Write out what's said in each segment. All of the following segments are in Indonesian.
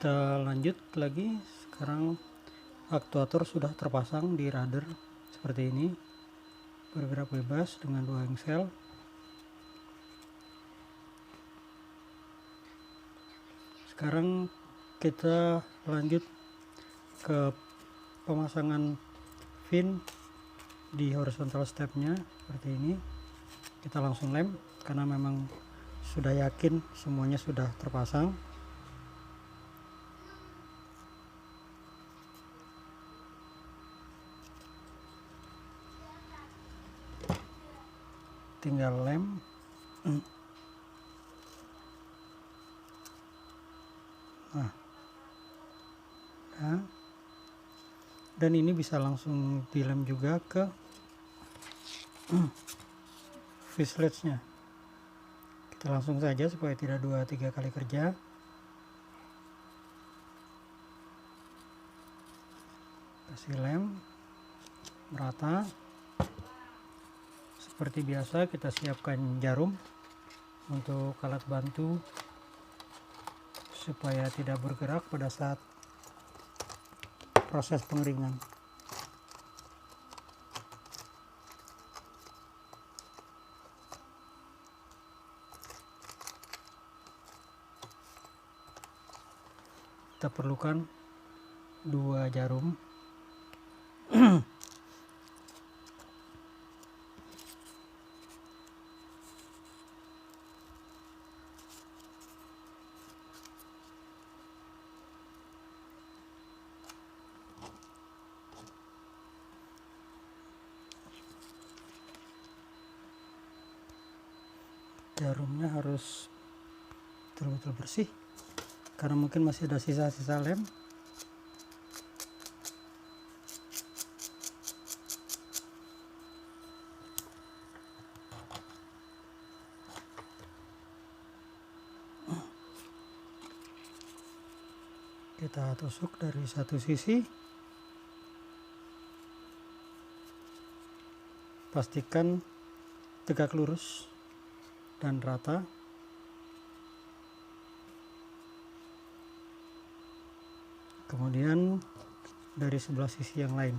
Kita lanjut lagi. Sekarang aktuator sudah terpasang di rudder seperti ini, bergerak bebas dengan 2 engsel. Sekarang kita lanjut ke pemasangan fin di horizontal stepnya seperti ini. Kita langsung lem karena memang sudah yakin semuanya sudah terpasang. Tinggal lem. Nah, ya. Dan ini bisa langsung dilem juga ke fuselage-nya. Kita langsung saja supaya tidak 2-3 kali kerja. Kasih lem merata. Seperti biasa kita siapkan jarum untuk alat bantu supaya tidak bergerak pada saat proses pengeringan. Kita perlukan 2 jarum. Jarumnya harus betul-betul bersih karena mungkin masih ada sisa-sisa lem. Kita tusuk dari satu sisi. Pastikan tegak lurus dan rata. Kemudian dari sebelah sisi yang lain.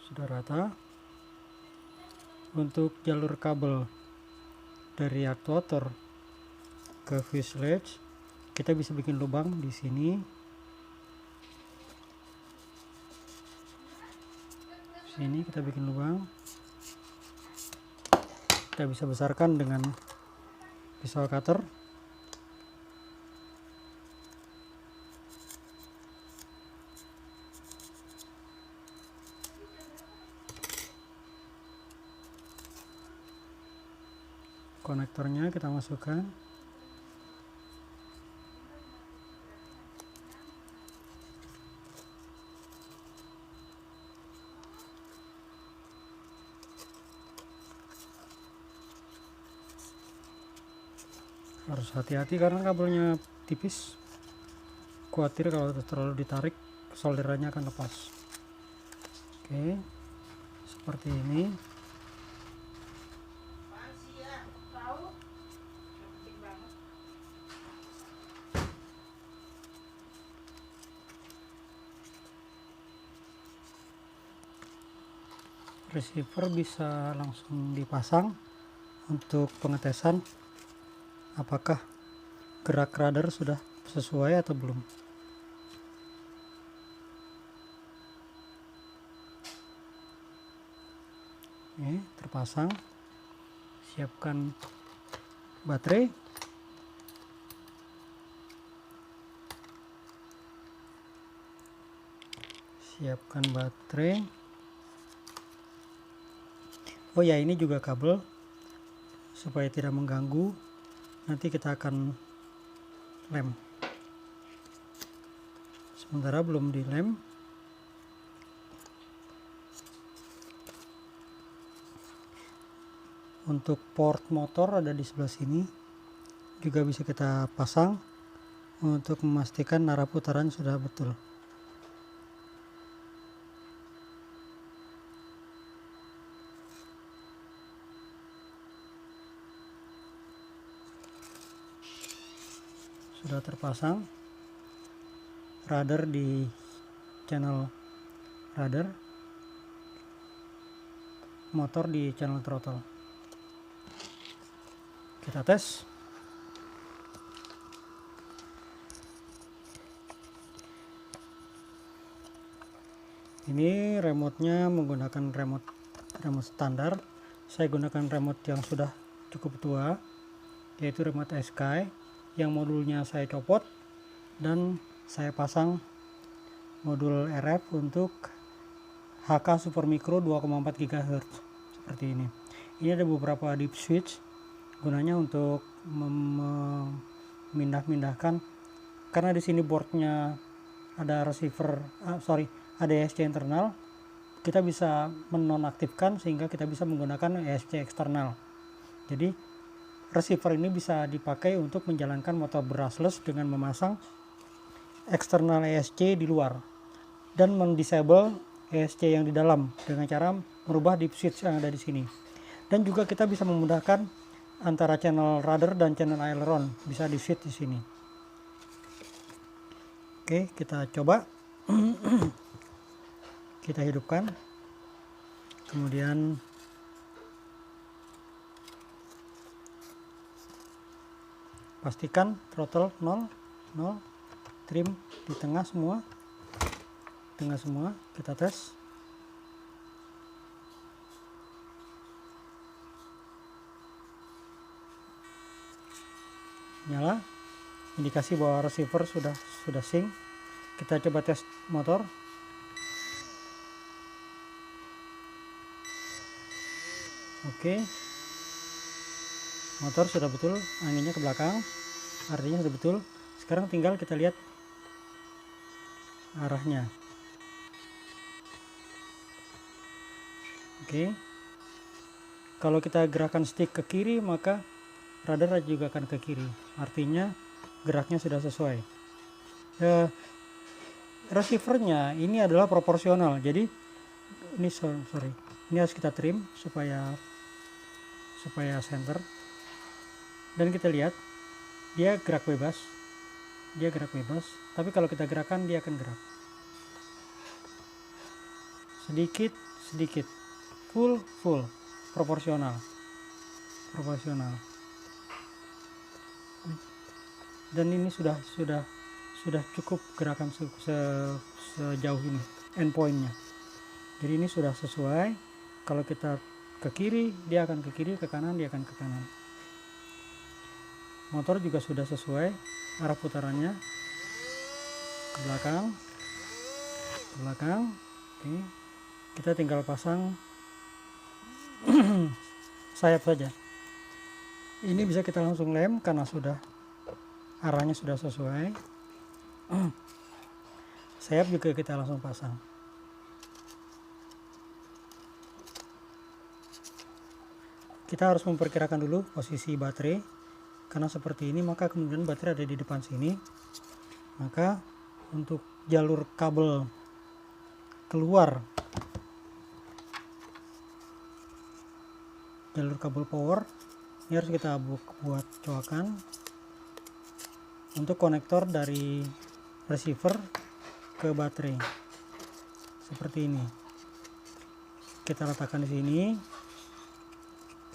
Sudah rata. Untuk jalur kabel dari aktuator ke fuselage, kita bisa bikin lubang di sini. Sini kita bikin lubang. Kita bisa besarkan dengan pisau cutter. Konektornya kita masukkan. Harus hati-hati karena kabelnya tipis. Khawatir kalau terlalu ditarik solderannya akan lepas. Oke, seperti ini. Receiver bisa langsung dipasang untuk pengetesan apakah gerak rudder sudah sesuai atau belum. Oke, terpasang. Siapkan baterai. Siapkan baterai. Oh ya, ini juga kabel supaya tidak mengganggu. Nanti kita akan lem. Sementara belum dilem. Untuk port motor ada di sebelah sini. Juga bisa kita pasang untuk memastikan arah putaran sudah betul. sudah terpasang rudder di channel rudder, motor di channel throttle. Kita tes. Ini remote-nya menggunakan remote standar. Saya gunakan remote yang sudah cukup tua, yaitu remote Sky, yang modulnya saya copot dan saya pasang modul RF untuk HK Super Micro 2,4 GHz seperti ini. Ini ada beberapa deep switch, gunanya untuk memindahkan, karena di sini boardnya ada receiver, ada ESC internal, kita bisa menonaktifkan sehingga kita bisa menggunakan ESC eksternal. Jadi receiver ini bisa dipakai untuk menjalankan motor brushless dengan memasang eksternal ESC di luar dan mendisable ESC yang di dalam dengan cara merubah deep switch yang ada di sini. Dan juga kita bisa memudahkan antara channel rudder dan channel aileron, bisa di switch di sini. Oke, kita coba. Kita hidupkan, kemudian pastikan throttle 0, trim di tengah semua, kita tes. Nyala, indikasi bahwa receiver sudah sync. Kita coba tes motor. Oke, motor sudah betul, anginnya ke belakang, artinya sudah betul. Sekarang tinggal kita lihat arahnya. Oke, kalau kita gerakan stick ke kiri, maka rudder juga akan ke kiri, artinya geraknya sudah sesuai. Receivernya ini adalah proporsional, jadi ini ini harus kita trim supaya center, dan kita lihat dia gerak bebas, tapi kalau kita gerakan dia akan gerak sedikit, full, proporsional. Dan ini sudah cukup gerakan sejauh ini endpointnya. Jadi ini sudah sesuai. Kalau kita ke kiri, dia akan ke kiri, ke kanan, dia akan ke kanan. Motor juga sudah sesuai arah putarannya, ke belakang. Oke, kita tinggal pasang sayap saja. Ini bisa kita langsung lem karena arahnya sudah sesuai. Sayap juga kita langsung pasang. Kita harus memperkirakan dulu posisi baterai, karena seperti ini maka kemudian baterai ada di depan sini. Maka untuk jalur kabel keluar, jalur kabel power, ini harus kita buat coakan untuk konektor dari receiver ke baterai seperti ini. Kita letakkan di sini,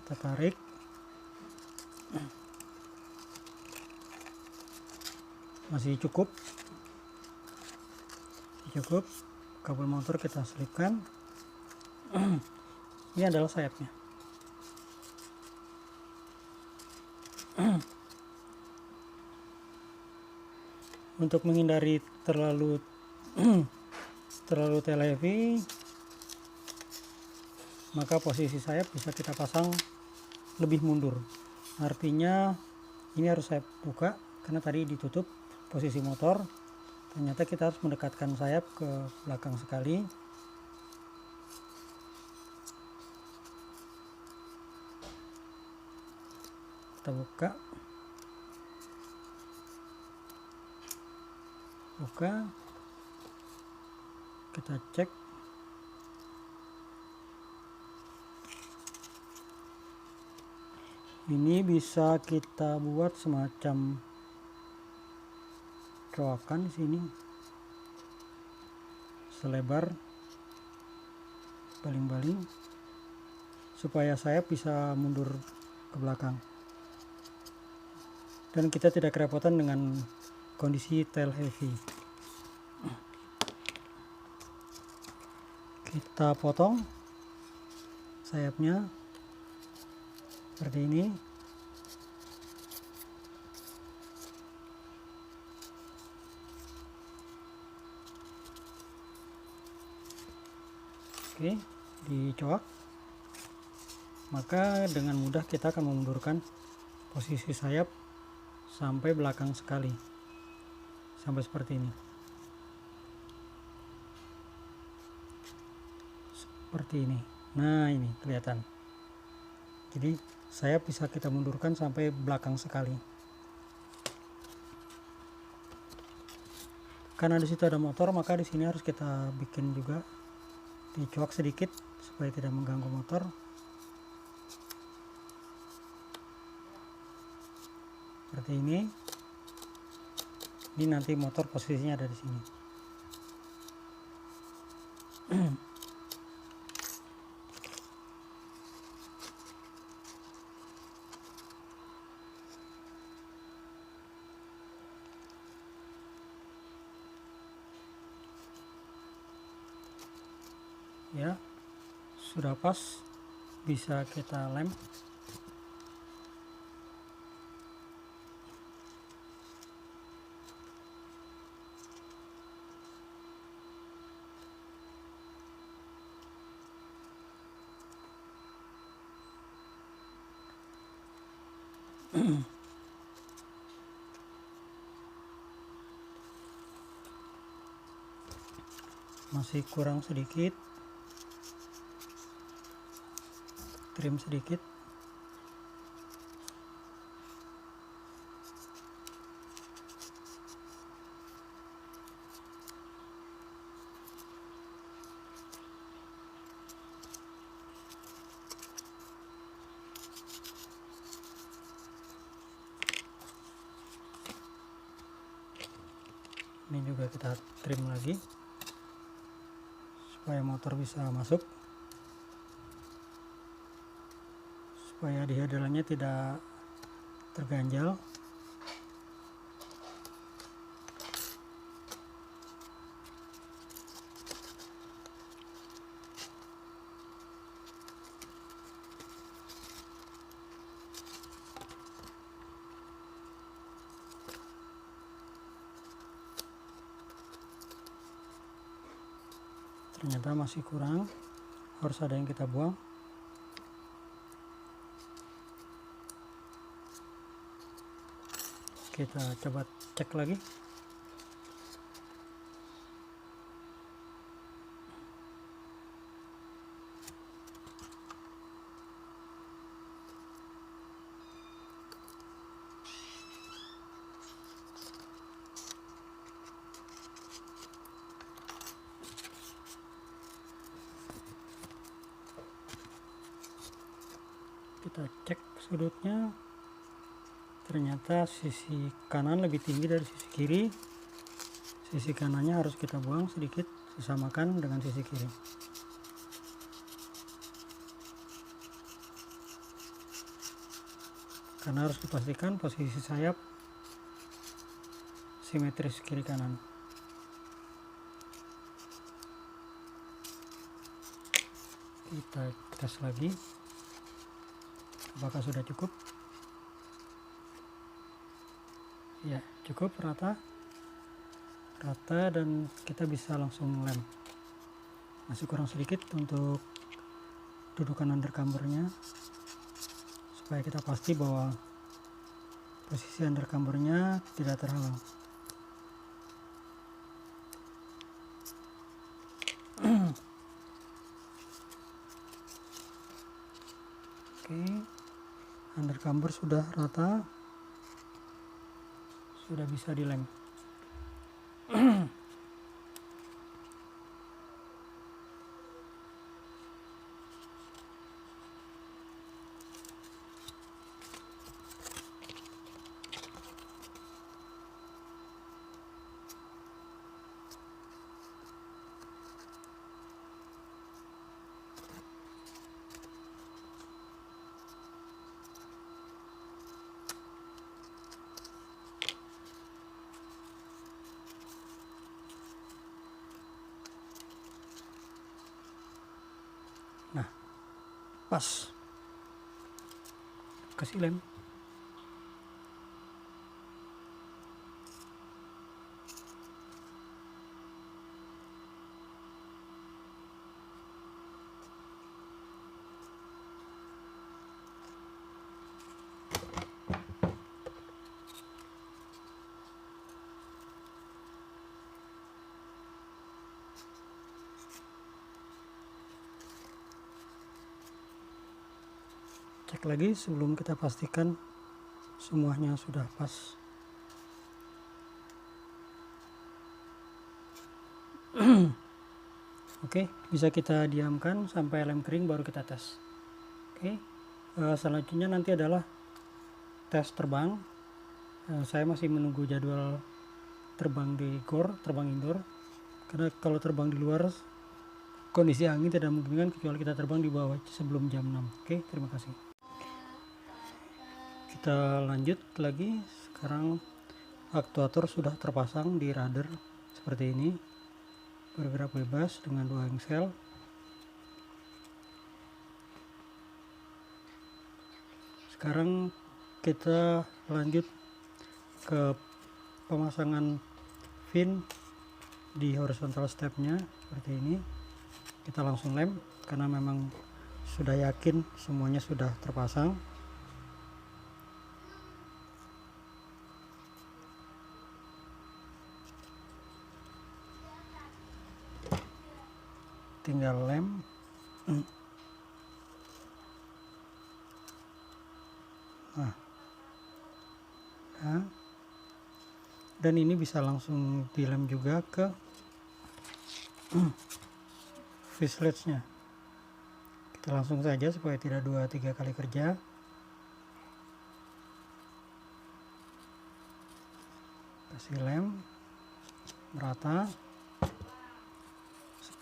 kita tarik, masih cukup, kabel motor kita selipkan. Ini adalah sayapnya. Untuk menghindari terlalu teleheavy, maka posisi sayap bisa kita pasang lebih mundur. Artinya ini harus saya buka karena tadi ditutup posisi motor. Ternyata kita harus mendekatkan sayap ke belakang sekali. Kita buka, kita cek. Ini bisa kita buat semacam coakan di sini selebar baling-baling supaya sayap bisa mundur ke belakang dan kita tidak kerepotan dengan kondisi tail heavy. Kita potong sayapnya seperti ini. Oke, dicoak. Maka dengan mudah kita akan memundurkan posisi sayap sampai belakang sekali, sampai seperti ini. Seperti ini. Nah, ini kelihatan. Jadi sayap bisa kita mundurkan sampai belakang sekali. Karena di situ ada motor, maka di sini harus kita bikin juga dicoak sedikit supaya tidak mengganggu motor. Seperti ini. Ini nanti motor posisinya ada di sini. Ya, sudah pas, bisa kita lem. Masih kurang sedikit, trim sedikit. Ini juga kita trim lagi supaya motor bisa masuk, supaya di headernya tidak terganjal. Ternyata masih kurang, harus ada yang kita buang. Kita coba cek lagi. Kita cek sudutnya, ternyata sisi kanan lebih tinggi dari sisi kiri. Sisi kanannya harus kita buang sedikit, sesamakan dengan sisi kiri. Karena harus dipastikan posisi sayap simetris kiri kanan. Kita tes lagi apakah sudah cukup. Ya, cukup rata dan kita bisa langsung lem. Masih kurang sedikit untuk dudukan undercambernya supaya kita pasti bahwa posisi undercambernya tidak terhalang. Oke, undercamber sudah rata, sudah bisa dilem. pas, kasih lem. Cek lagi sebelum kita pastikan semuanya sudah pas. Oke, bisa kita diamkan sampai lem kering baru kita tes. Oke, selanjutnya nanti adalah tes terbang. Saya masih menunggu jadwal terbang di GOR, terbang indoor. Karena kalau terbang di luar kondisi angin tidak memungkinkan kecuali kita terbang di bawah sebelum jam 6. Oke, terima kasih. Kita lanjut lagi. Sekarang aktuator sudah terpasang di rudder seperti ini, bergerak bebas dengan 2 engsel. Sekarang kita lanjut ke pemasangan fin di horizontal stepnya seperti ini. Kita langsung lem karena memang sudah yakin semuanya sudah terpasang. Tinggal lem. Nah, dan ini bisa langsung dilem juga ke fuselage-nya. Kita langsung saja supaya tidak 2-3 kali kerja. Kasih lem merata.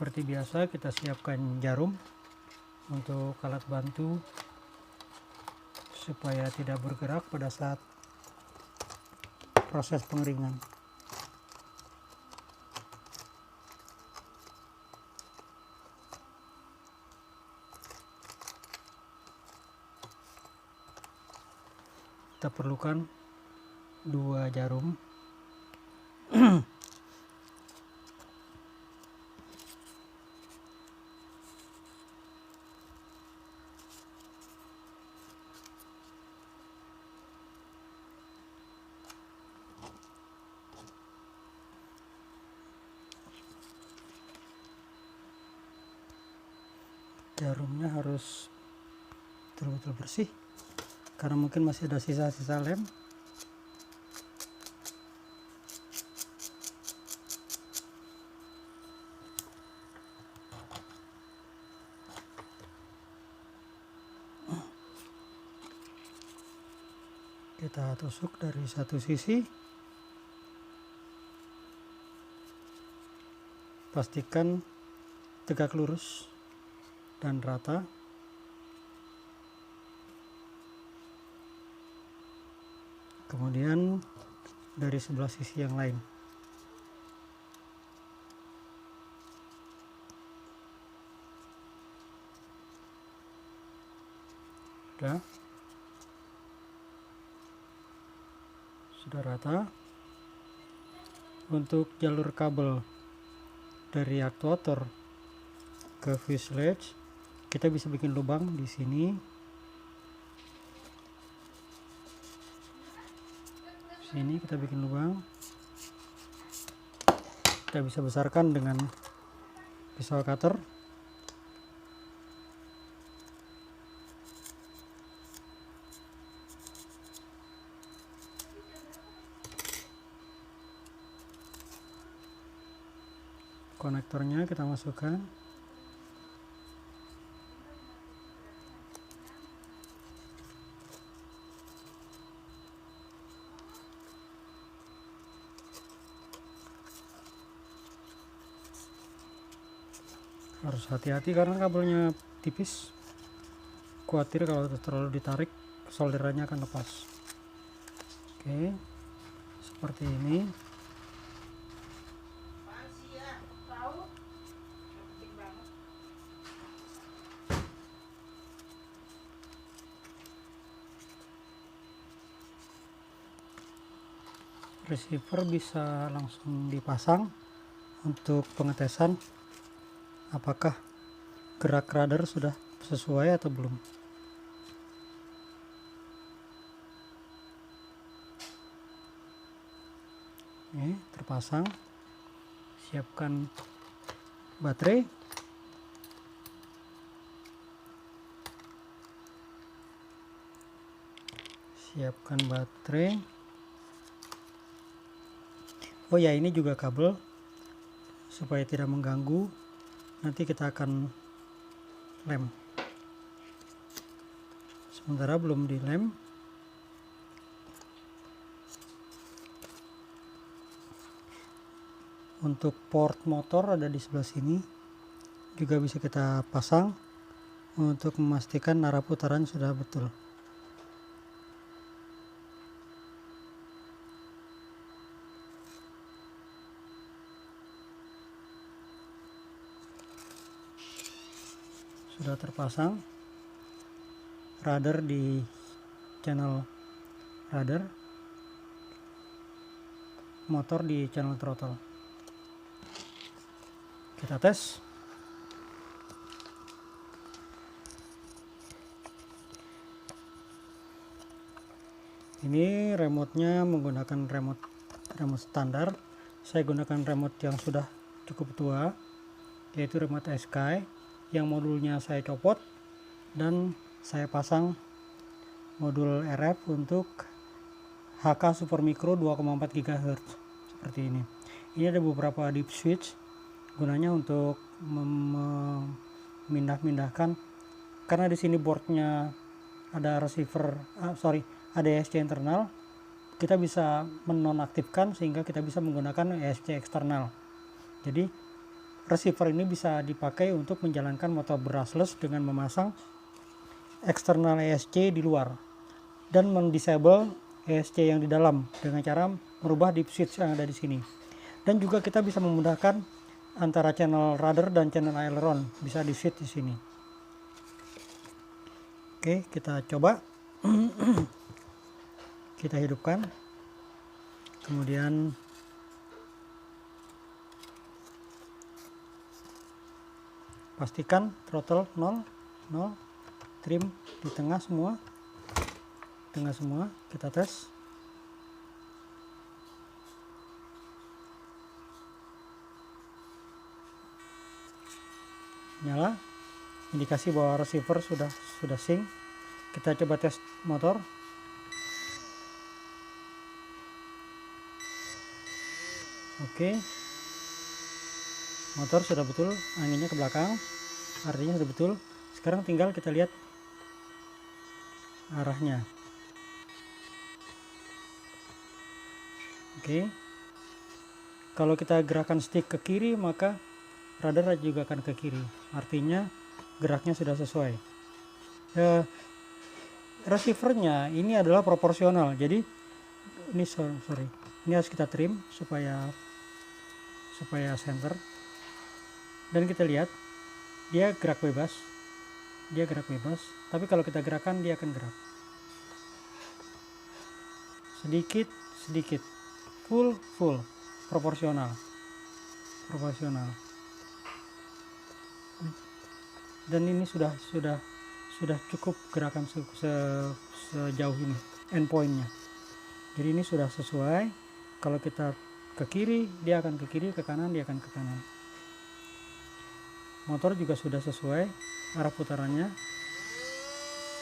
Seperti biasa kita siapkan jarum untuk alat bantu supaya tidak bergerak pada saat proses pengeringan. Kita perlukan 2 jarum. Jarumnya harus betul-betul bersih karena mungkin masih ada sisa-sisa lem. Kita tusuk dari satu sisi. Pastikan tegak lurus dan rata. Kemudian dari sebelah sisi yang lain. Sudah rata. Untuk jalur kabel dari aktuator ke fuselage, kita bisa bikin lubang di sini. Sini kita bikin lubang. Kita bisa besarkan dengan pisau cutter. Konektornya kita masukkan. Harus hati-hati karena kabelnya tipis. Khawatir kalau terlalu ditarik solderannya akan lepas. Oke, seperti ini. receiver bisa langsung dipasang untuk pengetesan apakah gerak rudder sudah sesuai atau belum. Ini terpasang. Siapkan baterai. Oh ya, ini juga kabel supaya tidak mengganggu. Nanti kita akan lem. Sementara belum dilem. Untuk port motor ada di sebelah sini, juga bisa kita pasang untuk memastikan arah putaran sudah betul. Sudah terpasang rudder di channel rudder, motor di channel throttle. Kita tes. Ini remote-nya menggunakan remote standar. Saya gunakan remote yang sudah cukup tua, yaitu remote Sky, yang modulnya saya copot dan saya pasang modul RF untuk HK Super Micro 2,4 GHz seperti ini. Ini ada beberapa deep switch, gunanya untuk memindahkan, karena di sini boardnya ada receiver, ada ESC internal, kita bisa menonaktifkan sehingga kita bisa menggunakan ESC eksternal. Jadi receiver ini bisa dipakai untuk menjalankan motor brushless dengan memasang eksternal ESC di luar dan mendisable ESC yang di dalam dengan cara merubah deep switch yang ada di sini. Dan juga kita bisa memudahkan antara channel rudder dan channel aileron, bisa di switch di sini. Oke, kita coba. Kita hidupkan, kemudian pastikan throttle 0, trim di tengah semua, kita tes. Nyala, indikasi bahwa receiver sudah sync. Kita coba tes motor. Oke, motor sudah betul, anginnya ke belakang, artinya sudah betul. Sekarang tinggal kita lihat arahnya. Oke, kalau kita gerakan stick ke kiri, maka rudder juga akan ke kiri, artinya geraknya sudah sesuai. Receivernya ini adalah proporsional, jadi ini ini harus kita trim supaya center, dan kita lihat dia gerak bebas, tapi kalau kita gerakan dia akan gerak sedikit, full, proporsional. Dan ini sudah cukup gerakan sejauh ini endpointnya. Jadi ini sudah sesuai. Kalau kita ke kiri, dia akan ke kiri, ke kanan, dia akan ke kanan. Motor juga sudah sesuai arah putarannya,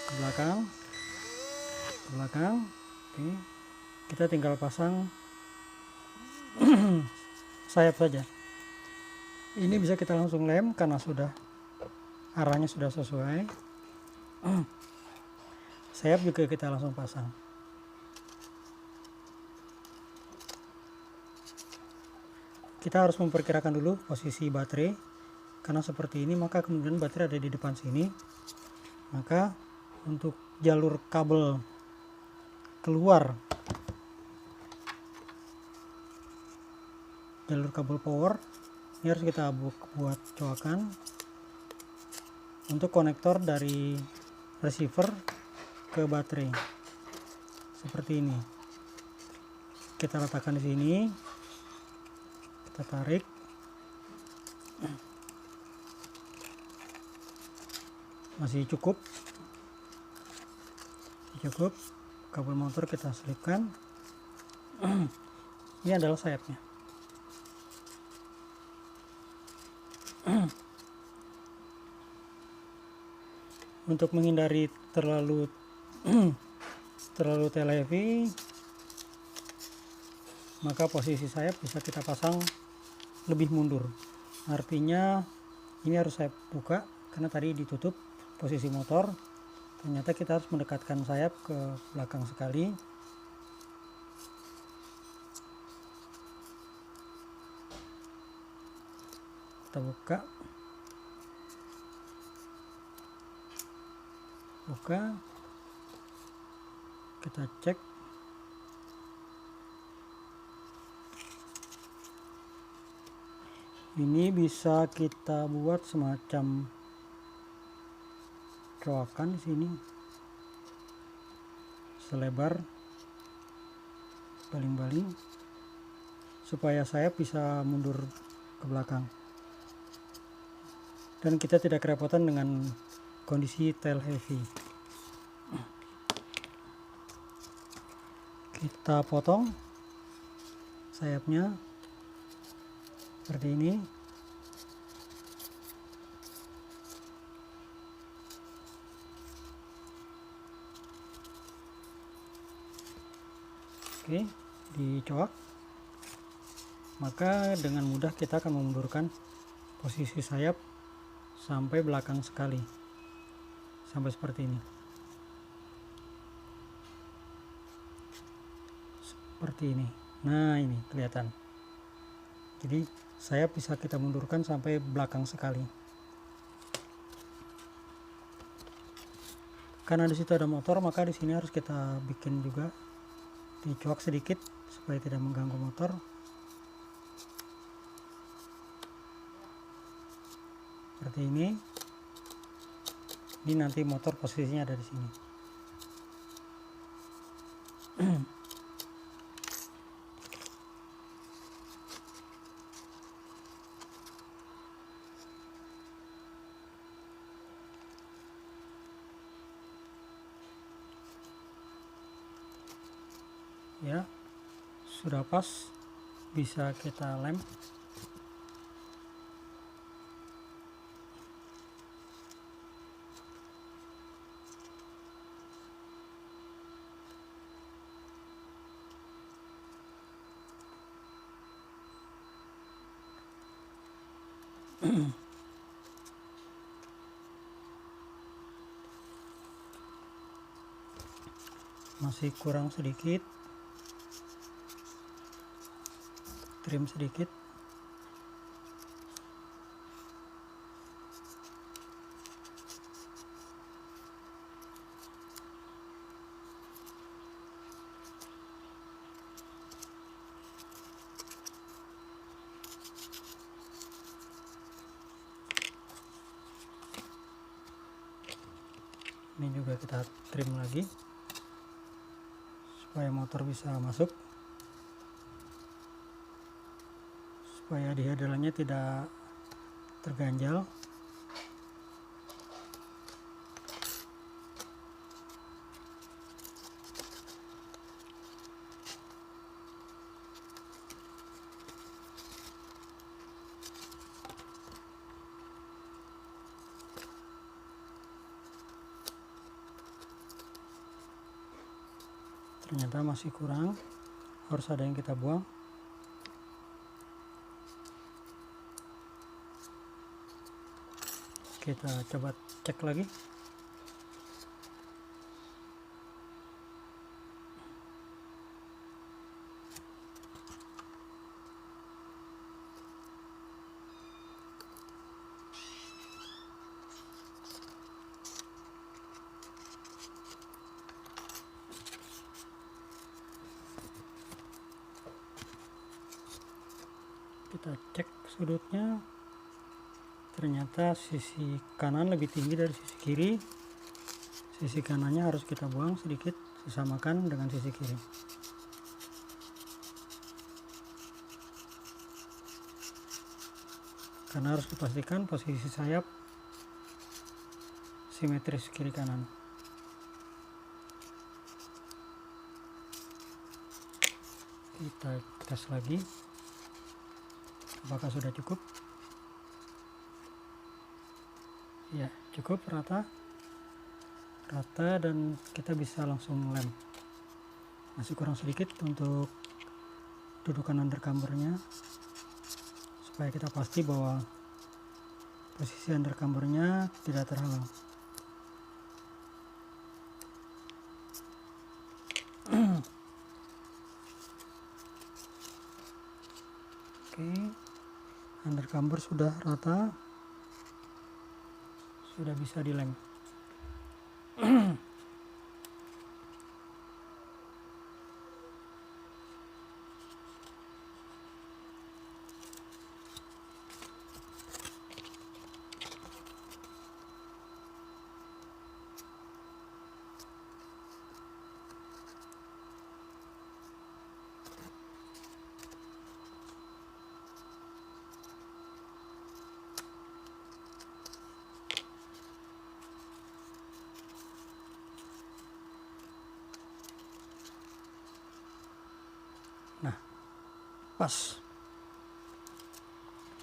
ke belakang. Oke, kita tinggal pasang sayap saja. Ini bisa kita langsung lem karena arahnya sudah sesuai. Sayap juga kita langsung pasang. Kita harus memperkirakan dulu posisi baterai, karena seperti ini, maka kemudian baterai ada di depan sini. Maka untuk jalur kabel keluar, jalur kabel power, ini harus kita buat coakan untuk konektor dari receiver ke baterai seperti ini. kita letakkan di sini, kita tarik. Masih cukup, kabel motor kita selipkan. Ini adalah sayapnya. Untuk menghindari terlalu tail heavy, maka posisi sayap bisa kita pasang lebih mundur. Artinya ini harus saya buka karena tadi ditutup posisi motor. Ternyata kita harus mendekatkan sayap ke belakang sekali. Kita buka, kita cek. Ini bisa kita buat semacam coakan di sini, selebar baling-baling supaya sayap bisa mundur ke belakang dan kita tidak kerepotan dengan kondisi tail heavy. Kita potong sayapnya seperti ini. Oke, dicoak, maka dengan mudah kita akan memundurkan posisi sayap sampai belakang sekali, sampai seperti ini. Seperti ini. Nah, ini kelihatan. Jadi sayap bisa kita mundurkan sampai belakang sekali. Karena di situ ada motor, maka di sini harus kita bikin juga dicoak sedikit supaya tidak mengganggu motor. Seperti ini. Ini nanti motor posisinya ada di sini. Ya, sudah pas, bisa kita lem. Masih kurang sedikit, trim sedikit. Ini juga kita trim lagi supaya motor bisa masuk, supaya di headernya tidak terganjal. Ternyata masih kurang, harus ada yang kita buang. Kita coba cek lagi. Kita cek sudutnya, ternyata sisi kanan lebih tinggi dari sisi kiri. Sisi kanannya harus kita buang sedikit, disamakan dengan sisi kiri. karena harus dipastikan posisi sayap simetris kiri kanan. Kita tes lagi apakah sudah cukup. Ya, cukup rata dan kita bisa langsung lem. Masih kurang sedikit untuk dudukan undercambernya supaya kita pasti bahwa posisi undercambernya tidak terhalang. Oke, undercamber sudah rata, sudah bisa dilem. Nah, pas,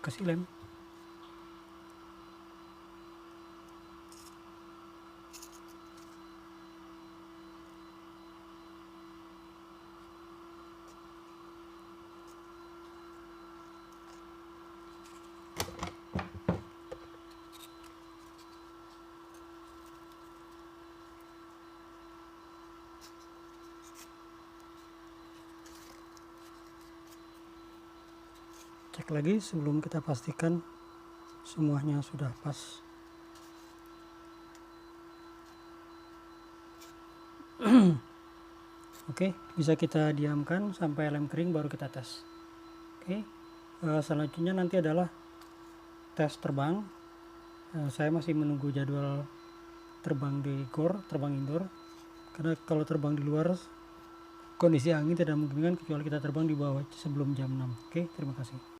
kasih lem. Cek lagi sebelum kita pastikan semuanya sudah pas. Oke, bisa kita diamkan sampai lem kering baru kita tes. Oke, selanjutnya nanti adalah tes terbang. Saya masih menunggu jadwal terbang di GOR, terbang indoor. Karena kalau terbang di luar kondisi angin tidak memungkinkan kecuali kita terbang di bawah sebelum jam 6. Oke, terima kasih.